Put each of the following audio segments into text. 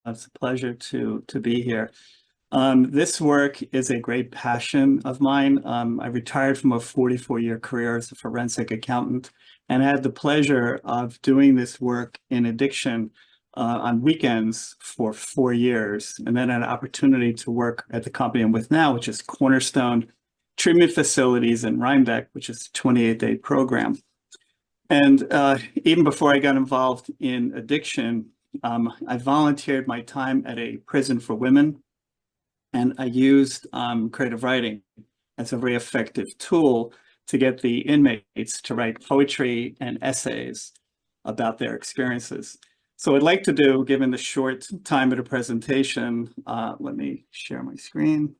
It's a pleasure to be here. This work is a great passion of mine. I retired from a 44-year career as a forensic accountant and had the pleasure of doing this work in addiction on weekends for 4 years, and then had an opportunity to work at the company I'm with now, which is Cornerstone Treatment Facilities in Rhinebeck, which is a 28-day program. And even before I got involved in addiction, I volunteered my time at a prison for women, and I used creative writing as a very effective tool to get the inmates to write poetry and essays about their experiences. So I'd like to do, given the short time of the presentation, let me share my screen.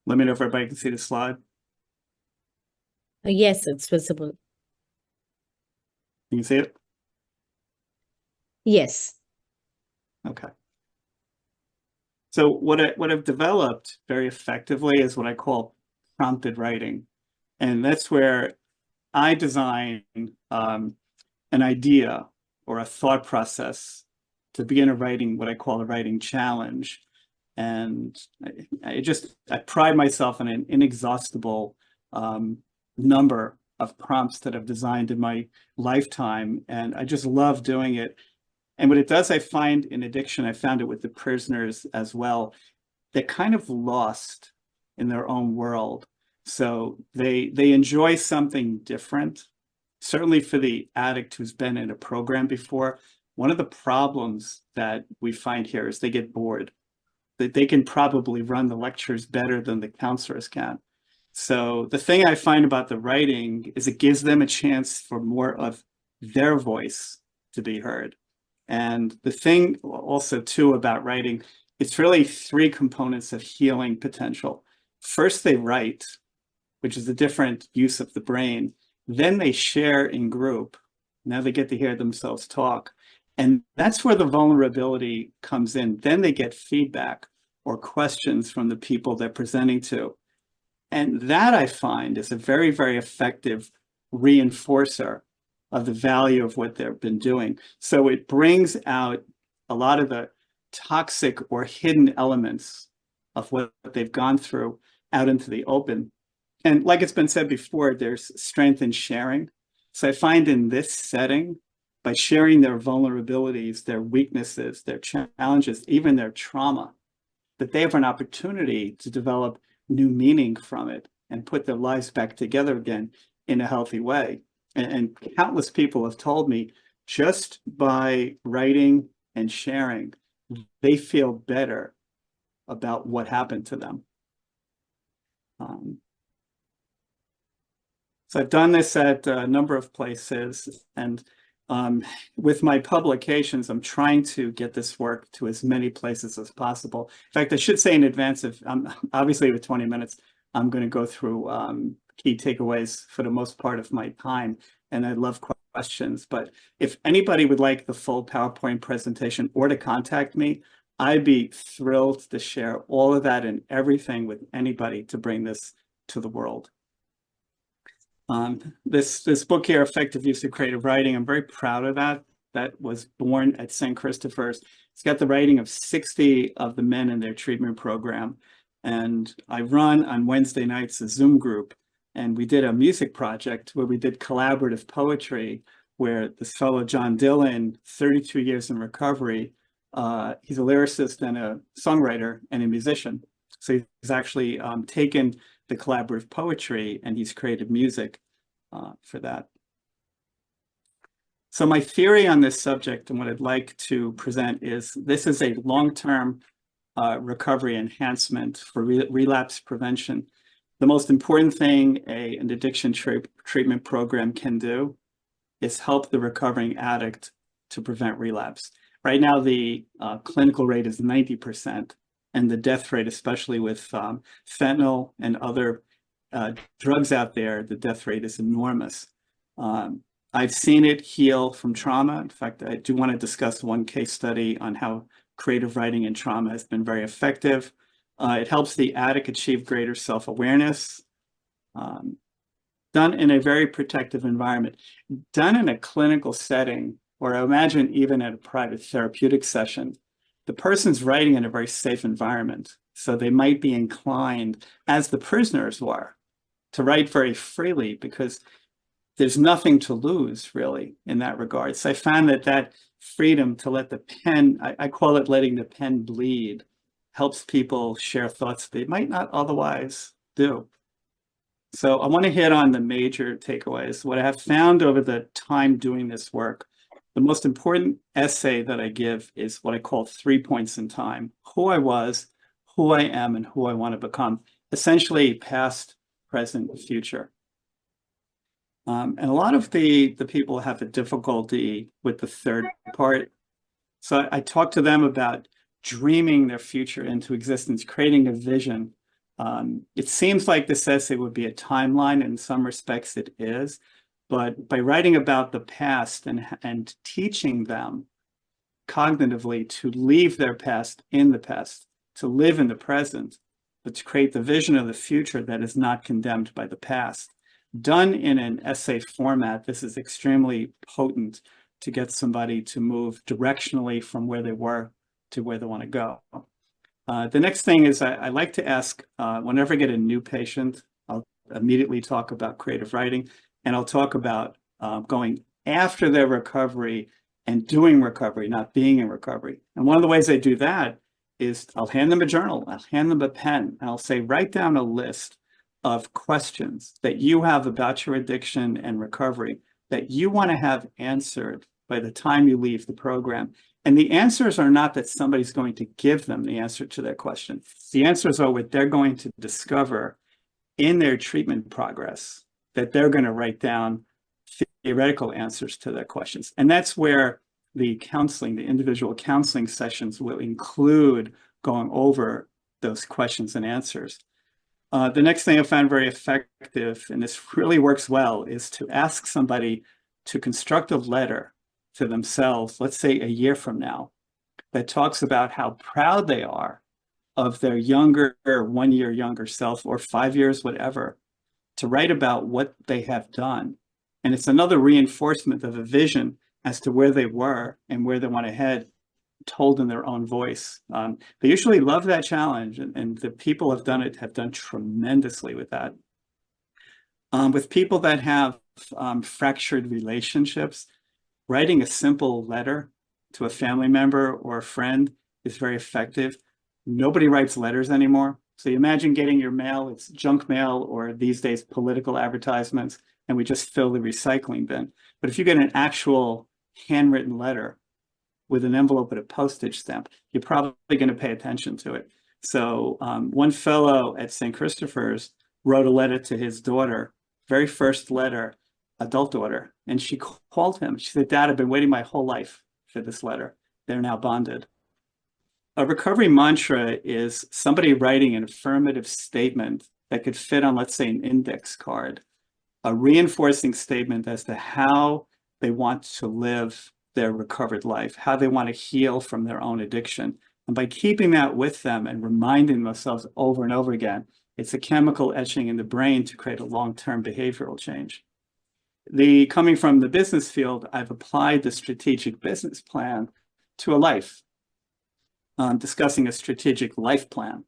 Let me know if everybody can see the slide. Yes, it's visible. You can see it? Yes. Okay. So what I've developed very effectively is what I call prompted writing. And that's where I design an idea or a thought process to begin a writing, what I call a writing challenge. And I pride myself on an inexhaustible number of prompts that I've designed in my lifetime. And I just love doing it. And what it does, I find in addiction, I found it with the prisoners as well, they're kind of lost in their own world. So they enjoy something different. Certainly for the addict who's been in a program before, one of the problems that we find here is they get bored. That they can probably run the lectures better than the counselors can. So the thing I find about the writing is it gives them a chance for more of their voice to be heard. And the thing also too about writing, it's really three components of healing potential. First, they write, which is a different use of the brain. Then they share in group. Now they get to hear themselves talk. And that's where the vulnerability comes in. Then they get feedback or questions from the people they're presenting to. And that I find is a very, very effective reinforcer of the value of what they've been doing. So it brings out a lot of the toxic or hidden elements of what they've gone through out into the open. And like it's been said before, there's strength in sharing. So I find in this setting, by sharing their vulnerabilities, their weaknesses, their challenges, even their trauma, that they have an opportunity to develop new meaning from it and put their lives back together again in a healthy way. And countless people have told me just by writing and sharing, they feel better about what happened to them. So I've done this at a number of places, and with my publications, I'm trying to get this work to as many places as possible. In fact, I should say in advance of, obviously with 20 minutes, I'm going to go through key takeaways for the most part of my time, and I love questions. But if anybody would like the full PowerPoint presentation or to contact me, I'd be thrilled to share all of that and everything with anybody to bring this to the world. This book here, Effective Use of Creative Writing, I'm very proud of that. That was born at St. Christopher's. It's got the writing of 60 of the men in their treatment program. And I run on Wednesday nights a Zoom group. And we did a music project where we did collaborative poetry, where this fellow, John Dillon, 32 years in recovery, he's a lyricist and a songwriter and a musician. So he's actually taken the collaborative poetry and he's created music for that. So my theory on this subject and what I'd like to present is this is a long-term recovery enhancement for relapse prevention. The most important thing an addiction treatment program can do is help the recovering addict to prevent relapse. Right now, the clinical rate is 90%, and the death rate, especially with fentanyl and other drugs out there, the death rate is enormous. I've seen it heal from trauma. In fact, I do want to discuss one case study on how creative writing and trauma has been very effective. It helps the addict achieve greater self-awareness. Done in a very protective environment. Done in a clinical setting, or imagine even at a private therapeutic session, the person's writing in a very safe environment. So they might be inclined, as the prisoners were, to write very freely because there's nothing to lose really in that regard. So I found that freedom to let the pen, I call it letting the pen bleed, helps people share thoughts they might not otherwise do. So I want to hit on the major takeaways. What I have found over the time doing this work, the most important essay that I give is what I call 3 points in time: who I was, who I am, and who I want to become. Essentially past, present, future. And a lot of the people have a difficulty with the third part. So I talk to them about dreaming their future into existence, creating a vision. It seems like this essay would be a timeline. In some respects it is, but by writing about the past and teaching them cognitively to leave their past in the past, to live in the present, but to create the vision of the future that is not condemned by the past. Done in an essay format, this is extremely potent to get somebody to move directionally from where they were to where they want to go. The next thing is I like to ask, whenever I get a new patient, I'll immediately talk about creative writing, and I'll talk about going after their recovery and doing recovery, not being in recovery. And one of the ways I do that is I'll hand them a journal, I'll hand them a pen, and I'll say, write down a list of questions that you have about your addiction and recovery that you want to have answered by the time you leave the program. And the answers are not that somebody's going to give them the answer to their question. The answers are what they're going to discover in their treatment progress, that they're going to write down theoretical answers to their questions. And that's where the counseling, the individual counseling sessions will include going over those questions and answers. The next thing I found very effective, and this really works well, is to ask somebody to construct a letter to themselves, let's say a year from now, that talks about how proud they are of their younger, 1 year younger self, or 5 years, whatever, to write about what they have done. And it's another reinforcement of a vision as to where they were and where they want to head, told in their own voice. They usually love that challenge, and the people have done tremendously with that. With people that have fractured relationships, writing a simple letter to a family member or a friend is very effective. Nobody writes letters anymore. So you imagine getting your mail, it's junk mail, or these days political advertisements, and we just fill the recycling bin. But if you get an actual handwritten letter with an envelope and a postage stamp, you're probably going to pay attention to it. So one fellow at St. Christopher's wrote a letter to his daughter, very first letter, adult daughter, and she called him. She said, "Dad, I've been waiting my whole life for this letter." They're now bonded. A recovery mantra is somebody writing an affirmative statement that could fit on, let's say, an index card, a reinforcing statement as to how they want to live their recovered life, how they want to heal from their own addiction. And by keeping that with them and reminding themselves over and over again, it's a chemical etching in the brain to create a long-term behavioral change. Coming from the business field, I've applied the strategic business plan to a life, discussing a strategic life plan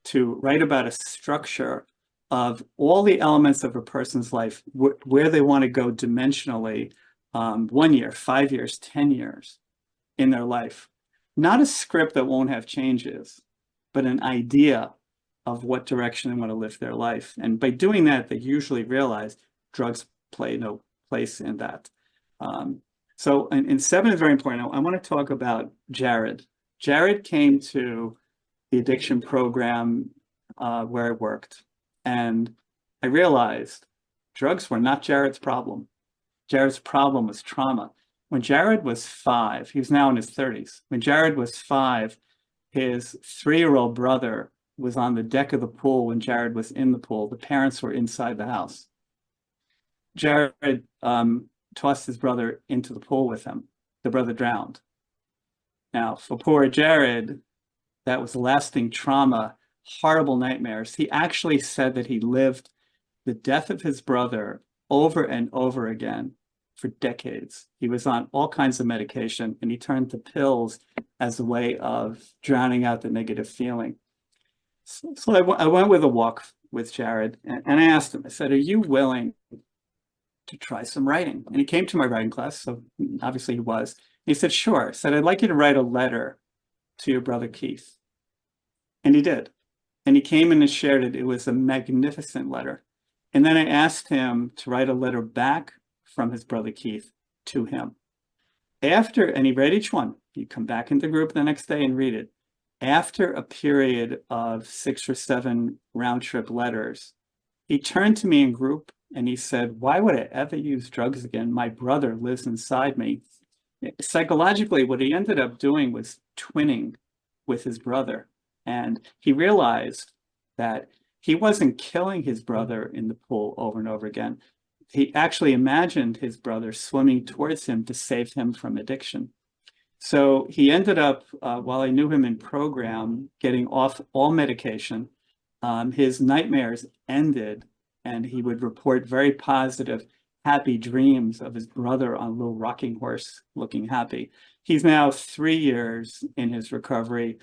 to write about a structure of all the elements of a person's life, where they want to go dimensionally, 1 year, 5 years, 10 years in their life. Not a script that won't have changes, but an idea of what direction they want to live their life. And by doing that, they usually realize drugs play no place in that. So in 7 is very important. I want to talk about Jared. Jared came to the addiction program where I worked, and I realized drugs were not Jared's problem. Jared's problem was trauma. When Jared was 5, he was now in his 30s. When Jared was 5, his 3-year-old brother was on the deck of the pool when Jared was in the pool. The parents were inside the house. Jared tossed his brother into the pool with him. The brother drowned. Now, for poor Jared, that was lasting trauma horrible nightmares. He actually said that he lived the death of his brother over and over again for decades. He was on all kinds of medication, and he turned to pills as a way of drowning out the negative feeling. So I went with a walk with Jared, and I asked him, I said, are you willing to try some writing? And he came to my writing class, so obviously he was. He said, sure. I said, I'd like you to write a letter to your brother Keith. And he did. And he came in and shared it. It was a magnificent letter. And then I asked him to write a letter back from his brother Keith to him. And he read each one. He'd come back into the group the next day and read it. After a period of 6 or 7 round trip letters, he turned to me in group and he said, why would I ever use drugs again? My brother lives inside me. Psychologically, what he ended up doing was twinning with his brother. And he realized that he wasn't killing his brother in the pool over and over again. He actually imagined his brother swimming towards him to save him from addiction. So he ended up, while I knew him in program, getting off all medication. His nightmares ended, and he would report very positive, happy dreams of his brother on a little rocking horse looking happy. He's now 3 years in his recovery.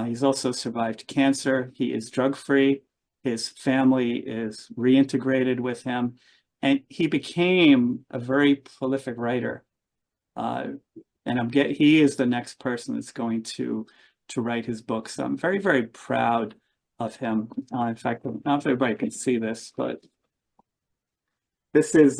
He's also survived cancer. He is drug-free. His family is reintegrated with him. And he became a very prolific writer. He is the next person that's going to write his book. So I'm very, very proud of him. In fact, I don't know if everybody can see this, but this is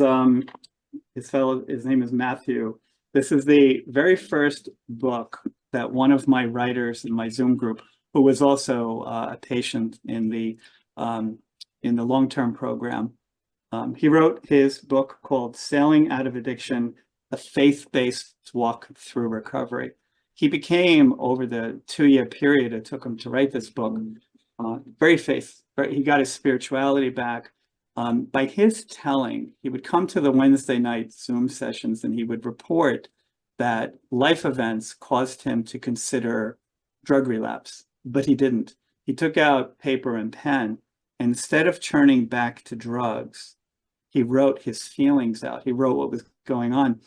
his name is Matthew. This is the very first book that one of my writers in my Zoom group, who was also a patient in the long-term program, he wrote his book called Sailing Out of Addiction, a faith-based walk through recovery. He became, over the 2-year period it took him to write this book, very he got his spirituality back. By his telling, he would come to the Wednesday night Zoom sessions and he would report that life events caused him to consider drug relapse, but he didn't. He took out paper and pen. Instead of turning back to drugs, he wrote his feelings out. He wrote what was going on.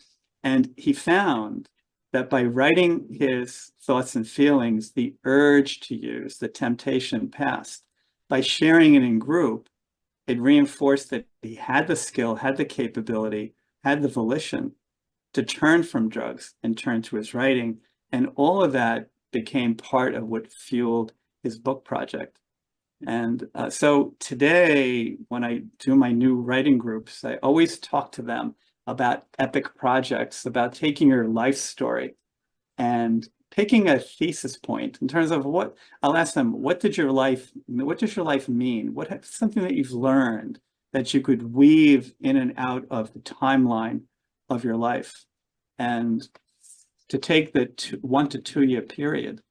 And he found that by writing his thoughts and feelings, the urge to use, the temptation passed. By sharing it in group, it reinforced that he had the skill, had the capability, had the volition to turn from drugs and turn to his writing. And all of that became part of what fueled his book project. And so today, when I do my new writing groups, I always talk to them about epic projects, about taking your life story and picking a thesis point in terms of I'll ask them, what does your life mean? Something that you've learned that you could weave in and out of the timeline of your life, and to take the 1 to 2 year period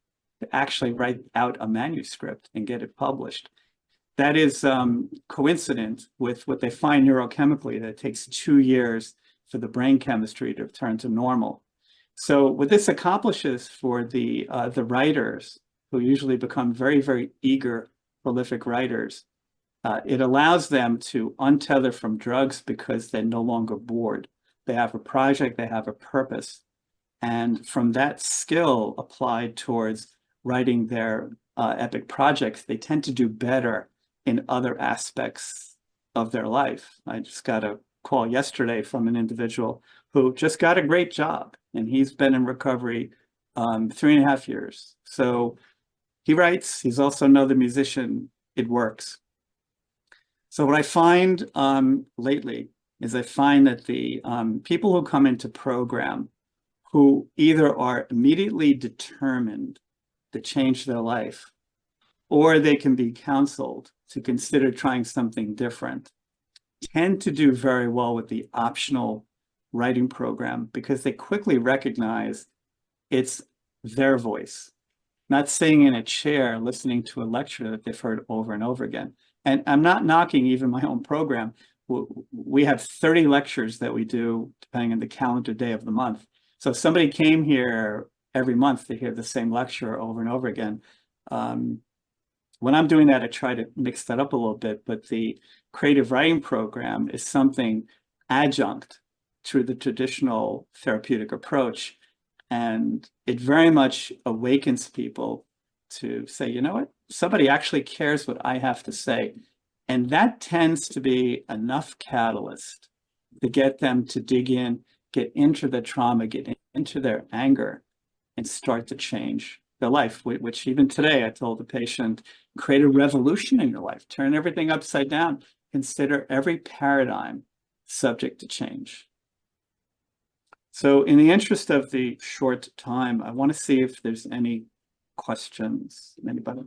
to actually write out a manuscript and get it published. That is coincident with what they find neurochemically, that it takes 2 years for the brain chemistry to return to normal. So what this accomplishes for the writers, who usually become very, very eager, prolific writers, it allows them to untether from drugs because they're no longer bored. They have a project, they have a purpose. And from that skill applied towards writing their epic projects, they tend to do better in other aspects of their life. I just got a call yesterday from an individual who just got a great job, and he's been in recovery 3.5 years. So he writes, he's also another musician. It works. So what I find lately is I find that the people who come into program, who either are immediately determined to change their life, or they can be counseled to consider trying something different, tend to do very well with the optional writing program, because they quickly recognize it's their voice, not sitting in a chair listening to a lecture that they've heard over and over again. And I'm not knocking even my own program. We have 30 lectures that we do depending on the calendar day of the month. So if somebody came here every month to hear the same lecture over and over again, when I'm doing that, I try to mix that up a little bit, but the creative writing program is something adjunct to the traditional therapeutic approach. And it very much awakens people to say, you know what, somebody actually cares what I have to say. And that tends to be enough catalyst to get them to dig in, get into the trauma, get into their anger, and start to change their life, which even today I told the patient, create a revolution in your life, turn everything upside down, consider every paradigm subject to change. So in the interest of the short time, I want to see if there's any questions. Anybody?